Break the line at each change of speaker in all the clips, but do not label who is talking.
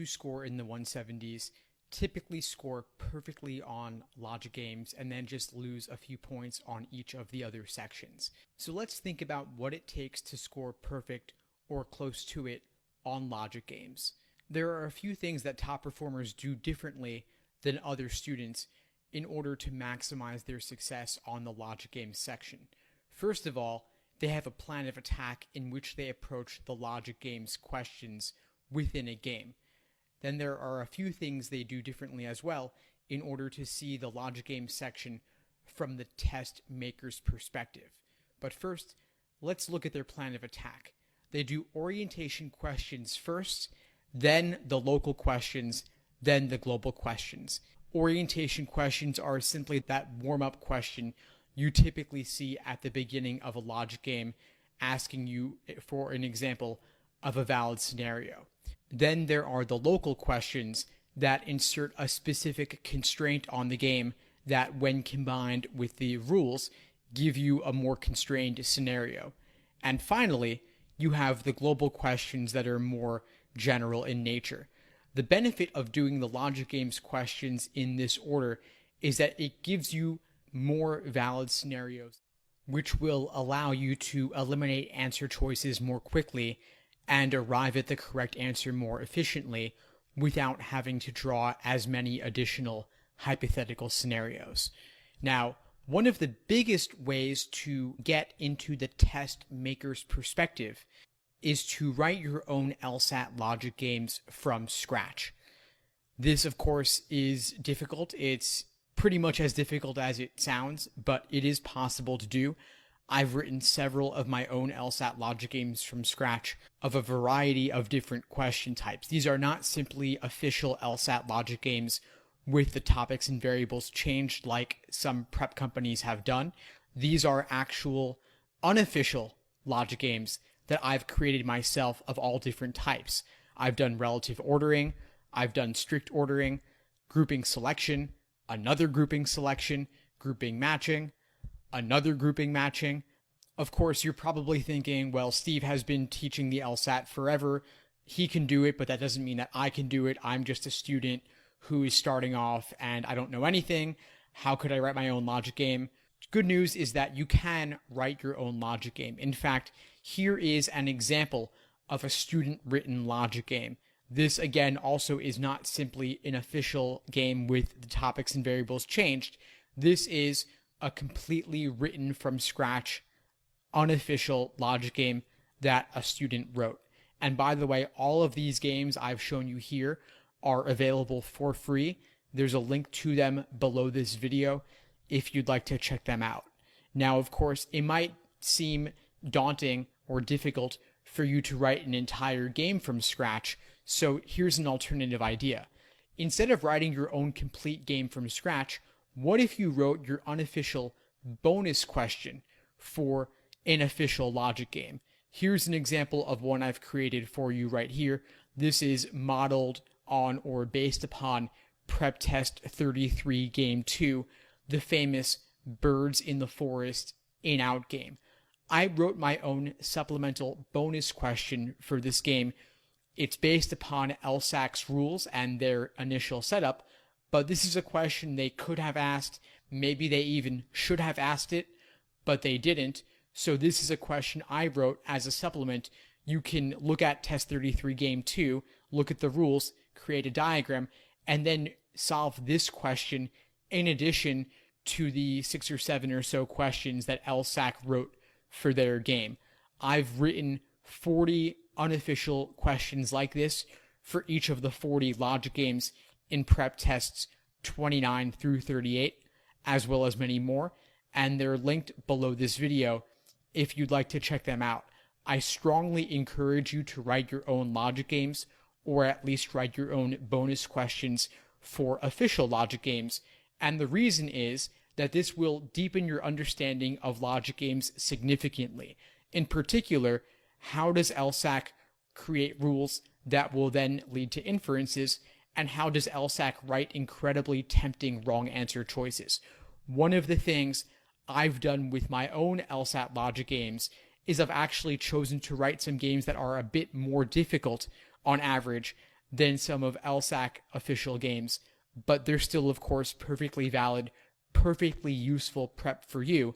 who score in the 170s typically score perfectly on logic games and then just lose a few points on each of the other sections. So let's think about what it takes to score perfect or close to it on logic games. There are a few things that top performers do differently than other students in order to maximize their success on the logic games section. First of all, they have a plan of attack in which they approach the logic games questions within a game. Then there are a few things they do differently as well in order to see the logic game section from the test maker's perspective. But first, let's look at their plan of attack. They do orientation questions first, then the local questions, then the global questions. Orientation questions are simply that warm-up question you typically see at the beginning of a logic game, asking you for an example of a valid scenario. Then there are the local questions that insert a specific constraint on the game that, when combined with the rules, give you a more constrained scenario. And finally, you have the global questions that are more general in nature. The benefit of doing the logic games questions in this order is that it gives you more valid scenarios, which will allow you to eliminate answer choices more quickly and arrive at the correct answer more efficiently without having to draw as many additional hypothetical scenarios. Now, one of the biggest ways to get into the test maker's perspective is to write your own LSAT logic games from scratch. This, of course, is difficult. It's pretty much as difficult as it sounds, but it is possible to do. I've written several of my own LSAT logic games from scratch of a variety of different question types. These are not simply official LSAT logic games with the topics and variables changed like some prep companies have done. These are actual unofficial logic games that I've created myself of all different types. I've done relative ordering, I've done strict ordering, grouping selection, another grouping selection, grouping matching, another grouping matching. Of course, you're probably thinking, well, Steve has been teaching the LSAT forever. He can do it, but that doesn't mean that I can do it. I'm just a student who is starting off and I don't know anything. How could I write my own logic game? Good news is that you can write your own logic game. In fact, here is an example of a student-written logic game. This, again, also is not simply an official game with the topics and variables changed. This is a completely written from scratch, unofficial logic game that a student wrote. And by the way, all of these games I've shown you here are available for free. There's a link to them below this video if you'd like to check them out. Now, of course, it might seem daunting or difficult for you to write an entire game from scratch, so here's an alternative idea. Instead of writing your own complete game from scratch, what if you wrote your unofficial bonus question for an official logic game? Here's an example of one I've created for you right here. This is modeled on or based upon Prep Test 33 Game 2, the famous Birds in the Forest in-out game. I wrote my own supplemental bonus question for this game. It's based upon LSAC's rules and their initial setup, but this is a question they could have asked. Maybe they even should have asked it, but they didn't. So this is a question I wrote as a supplement. You can look at Test 33 Game 2, look at the rules, create a diagram, and then solve this question in addition to the 6 or 7 or so questions that LSAC wrote for their game. I've written 40 unofficial questions like this for each of the 40 logic games in prep tests 29 through 38, as well as many more, and they're linked below this video if you'd like to check them out. I strongly encourage you to write your own logic games, or at least write your own bonus questions for official logic games, and the reason is that this will deepen your understanding of logic games significantly. In particular, how does LSAC create rules that will then lead to inferences, and how does LSAC write incredibly tempting wrong answer choices? One of the things I've done with my own LSAT logic games is I've actually chosen to write some games that are a bit more difficult on average than some of LSAC official games, but they're still, of course, perfectly valid, perfectly useful prep for you.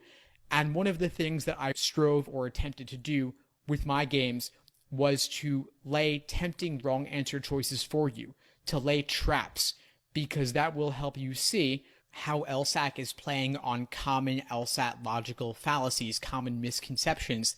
And one of the things that I strove or attempted to do with my games was to lay tempting wrong answer choices for you, to lay traps, because that will help you see how LSAC is playing on common LSAT logical fallacies, common misconceptions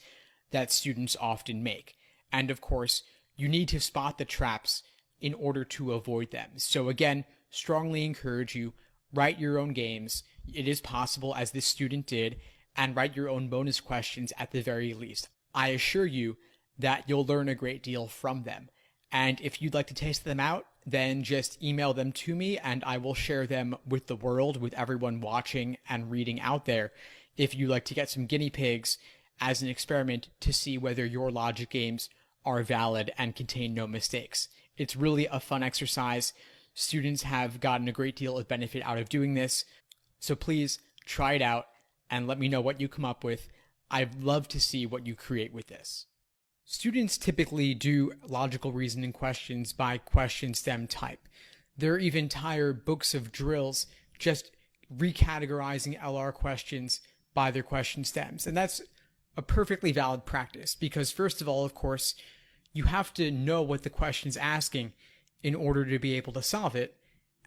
that students often make. And of course, you need to spot the traps in order to avoid them. So again, strongly encourage you, write your own games. It is possible, as this student did, and write your own bonus questions at the very least. I assure you that you'll learn a great deal from them. And if you'd like to test them out, then just email them to me and I will share them with the world, with everyone watching and reading out there, if you'd like to get some guinea pigs as an experiment to see whether your logic games are valid and contain no mistakes. It's really a fun exercise. Students have gotten a great deal of benefit out of doing this. So please try it out and let me know what you come up with. I'd love to see what you create with this. Students typically do logical reasoning questions by question stem type. There are even entire books of drills just recategorizing LR questions by their question stems. And that's a perfectly valid practice because, first of all, of course, you have to know what the question's asking in order to be able to solve it.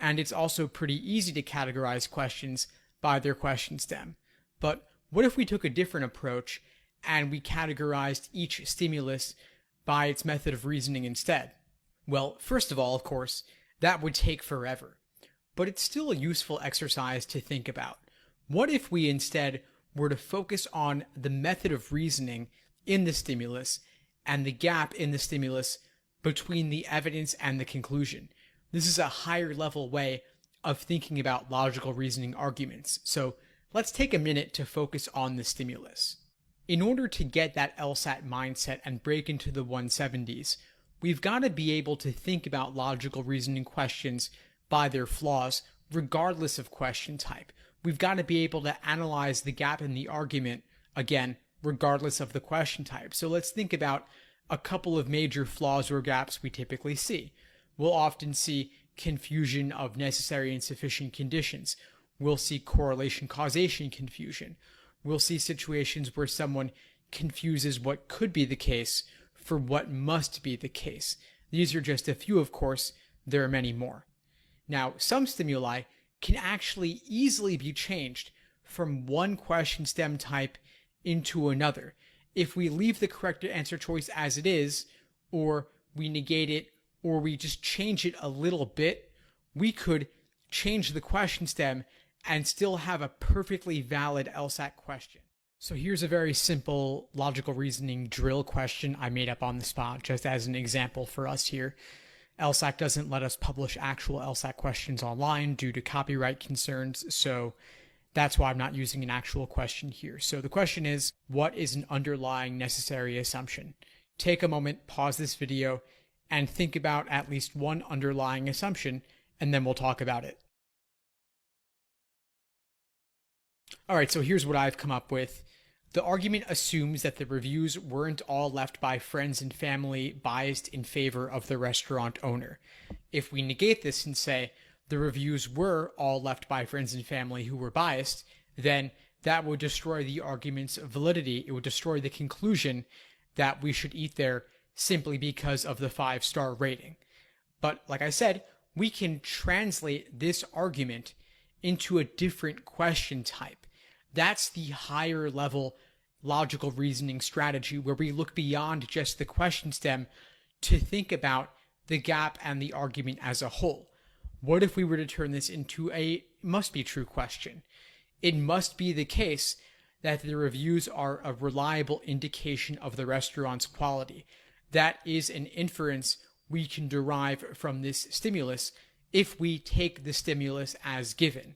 And it's also pretty easy to categorize questions by their question stem. But what if we took a different approach and we categorized each stimulus by its method of reasoning instead? Well, first of all, of course, that would take forever. But it's still a useful exercise to think about. What if we instead were to focus on the method of reasoning in the stimulus and the gap in the stimulus between the evidence and the conclusion? This is a higher level way of thinking about logical reasoning arguments. So let's take a minute to focus on the stimulus. In order to get that LSAT mindset and break into the 170s, we've got to be able to think about logical reasoning questions by their flaws, regardless of question type. We've got to be able to analyze the gap in the argument, again, regardless of the question type. So let's think about a couple of major flaws or gaps we typically see. We'll often see confusion of necessary and sufficient conditions. We'll see correlation causation confusion. We'll see situations where someone confuses what could be the case for what must be the case. These are just a few, of course. There are many more. Now, some stimuli can actually easily be changed from one question stem type into another. If we leave the correct answer choice as it is, or we negate it, or we just change it a little bit, we could change the question stem and still have a perfectly valid LSAT question. So here's a very simple logical reasoning drill question I made up on the spot, just as an example for us here. LSAC doesn't let us publish actual LSAT questions online due to copyright concerns, so that's why I'm not using an actual question here. So the question is, what is an underlying necessary assumption? Take a moment, pause this video, and think about at least one underlying assumption, and then we'll talk about it. All right, so here's what I've come up with. The argument assumes that the reviews weren't all left by friends and family biased in favor of the restaurant owner. If we negate this and say the reviews were all left by friends and family who were biased, then that would destroy the argument's validity. It would destroy the conclusion that we should eat there simply because of the 5-star rating. But like I said, we can translate this argument into a different question type. That's the higher level logical reasoning strategy where we look beyond just the question stem to think about the gap and the argument as a whole. What if we were to turn this into a must be true question? It must be the case that the reviews are a reliable indication of the restaurant's quality. That is an inference we can derive from this stimulus if we take the stimulus as given.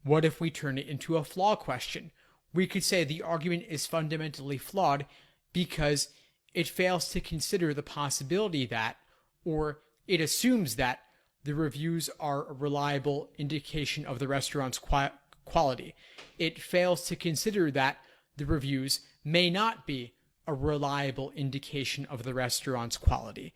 What if we turn it into a flaw question? We could say the argument is fundamentally flawed because it fails to consider the possibility that, or it assumes that, the reviews are a reliable indication of the restaurant's quality. It fails to consider that the reviews may not be a reliable indication of the restaurant's quality.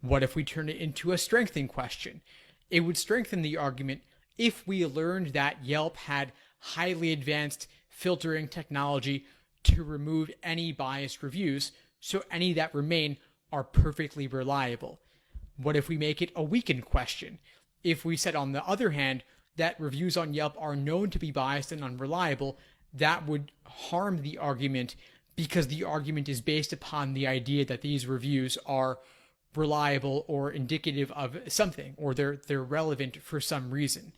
What if we turn it into a strengthening question? It would strengthen the argument if we learned that Yelp had highly advanced filtering technology to remove any biased reviews, so any that remain are perfectly reliable. What if we make it a weakened question? If we said, on the other hand, that reviews on Yelp are known to be biased and unreliable, that would harm the argument because the argument is based upon the idea that these reviews are reliable or indicative of something, or they're relevant for some reason.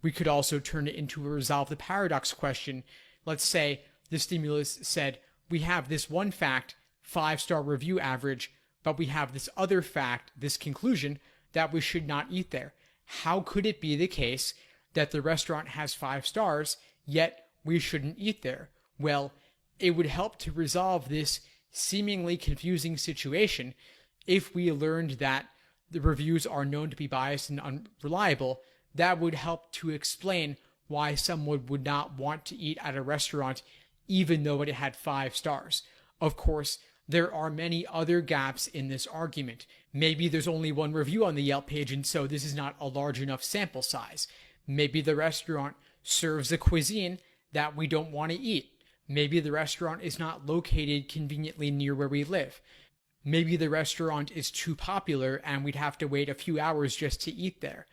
We could also turn it into a resolve the paradox question. Let's say the stimulus said, we have this one fact, 5-star review average, but we have this other fact, this conclusion, that we should not eat there. How could it be the case that the restaurant has 5 stars, yet we shouldn't eat there? Well, it would help to resolve this seemingly confusing situation if we learned that the reviews are known to be biased and unreliable. That would help to explain why someone would not want to eat at a restaurant even though it had 5 stars. Of course, there are many other gaps in this argument. Maybe there's only one review on the Yelp page, and so this is not a large enough sample size. Maybe the restaurant serves a cuisine that we don't want to eat. Maybe the restaurant is not located conveniently near where we live. Maybe the restaurant is too popular and we'd have to wait a few hours just to eat there.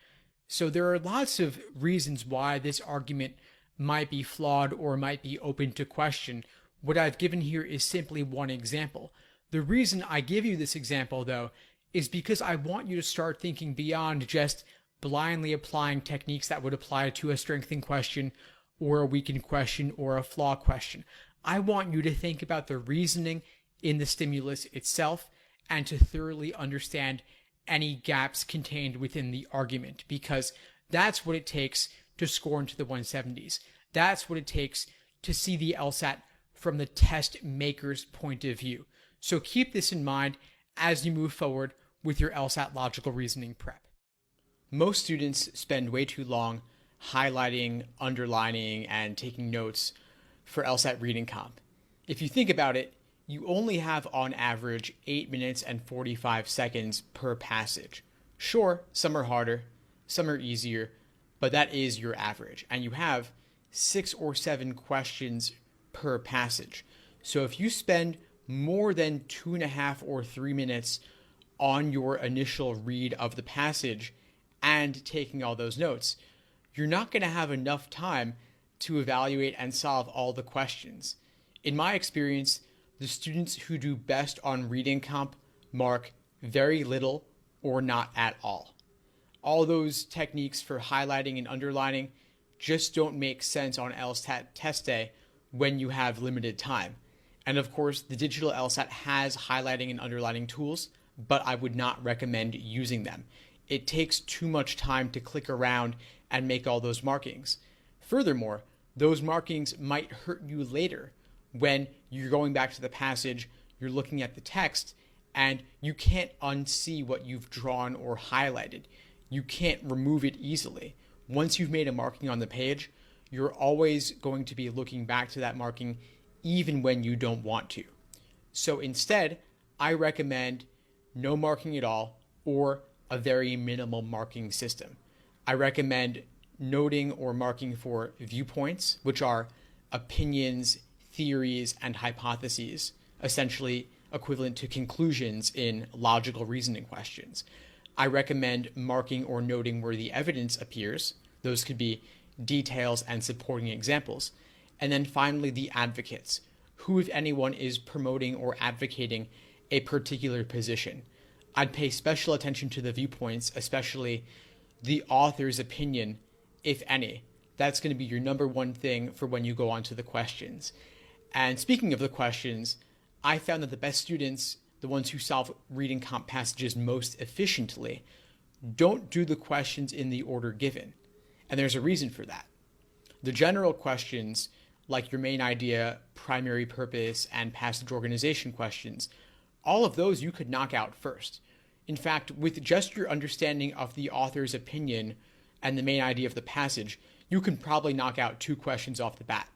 So there are lots of reasons why this argument might be flawed or might be open to question. What I've given here is simply one example. The reason I give you this example, though, is because I want you to start thinking beyond just blindly applying techniques that would apply to a strengthening question or a weakened question or a flaw question. I want you to think about the reasoning in the stimulus itself and to thoroughly understand any gaps contained within the argument, because that's what it takes to score into the 170s. That's what it takes to see the LSAT from the test maker's point of view. So keep this in mind as you move forward with your LSAT logical reasoning prep. Most students spend way too long highlighting, underlining, and taking notes for LSAT reading comp. If you think about it, you only have on average 8 minutes and 45 seconds per passage. Sure, some are harder, some are easier, but that is your average. And you have 6 or 7 questions per passage. So if you spend more than 2.5 or 3 minutes on your initial read of the passage and taking all those notes, you're not going to have enough time to evaluate and solve all the questions. In my experience, the students who do best on reading comp mark very little or not at all. All those techniques for highlighting and underlining just don't make sense on LSAT test day when you have limited time. And of course, the digital LSAT has highlighting and underlining tools, but I would not recommend using them. It takes too much time to click around and make all those markings. Furthermore, those markings might hurt you later when you're going back to the passage, you're looking at the text, and you can't unsee what you've drawn or highlighted. You can't remove it easily. Once you've made a marking on the page, you're always going to be looking back to that marking even when you don't want to. So instead, I recommend no marking at all or a very minimal marking system. I recommend noting or marking for viewpoints, which are opinions, theories, and hypotheses, essentially equivalent to conclusions in logical reasoning questions. I recommend marking or noting where the evidence appears. Those could be details and supporting examples. And then finally, the advocates. Who, if anyone, is promoting or advocating a particular position? I'd pay special attention to the viewpoints, especially the author's opinion, if any. That's going to be your number one thing for when you go on to the questions. And speaking of the questions, I found that the best students, the ones who solve reading comp passages most efficiently, don't do the questions in the order given. And there's a reason for that. The general questions, like your main idea, primary purpose, and passage organization questions, all of those you could knock out first. In fact, with just your understanding of the author's opinion and the main idea of the passage, you can probably knock out 2 questions off the bat.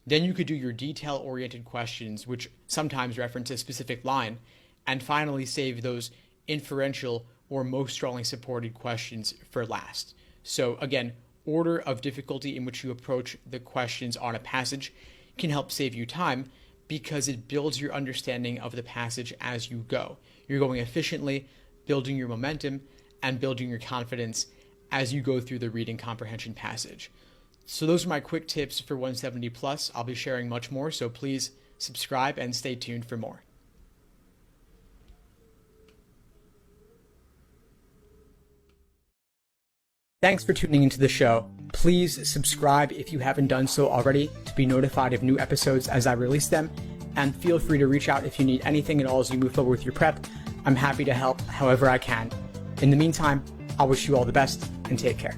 Then you could do your detail-oriented questions, which sometimes reference a specific line, and finally save those inferential, or most strongly supported questions for last. So again, order of difficulty in which you approach the questions on a passage can help save you time because it builds your understanding of the passage as you go. You're going efficiently, building your momentum, and building your confidence as you go through the reading comprehension passage. So those are my quick tips for 170 plus. I'll be sharing much more, so please subscribe and stay tuned for more. Thanks for tuning into the show. Please subscribe if you haven't done so already to be notified of new episodes as I release them. And feel free to reach out if you need anything at all as you move forward with your prep. I'm happy to help however I can. In the meantime, I'll wish you all the best and take care.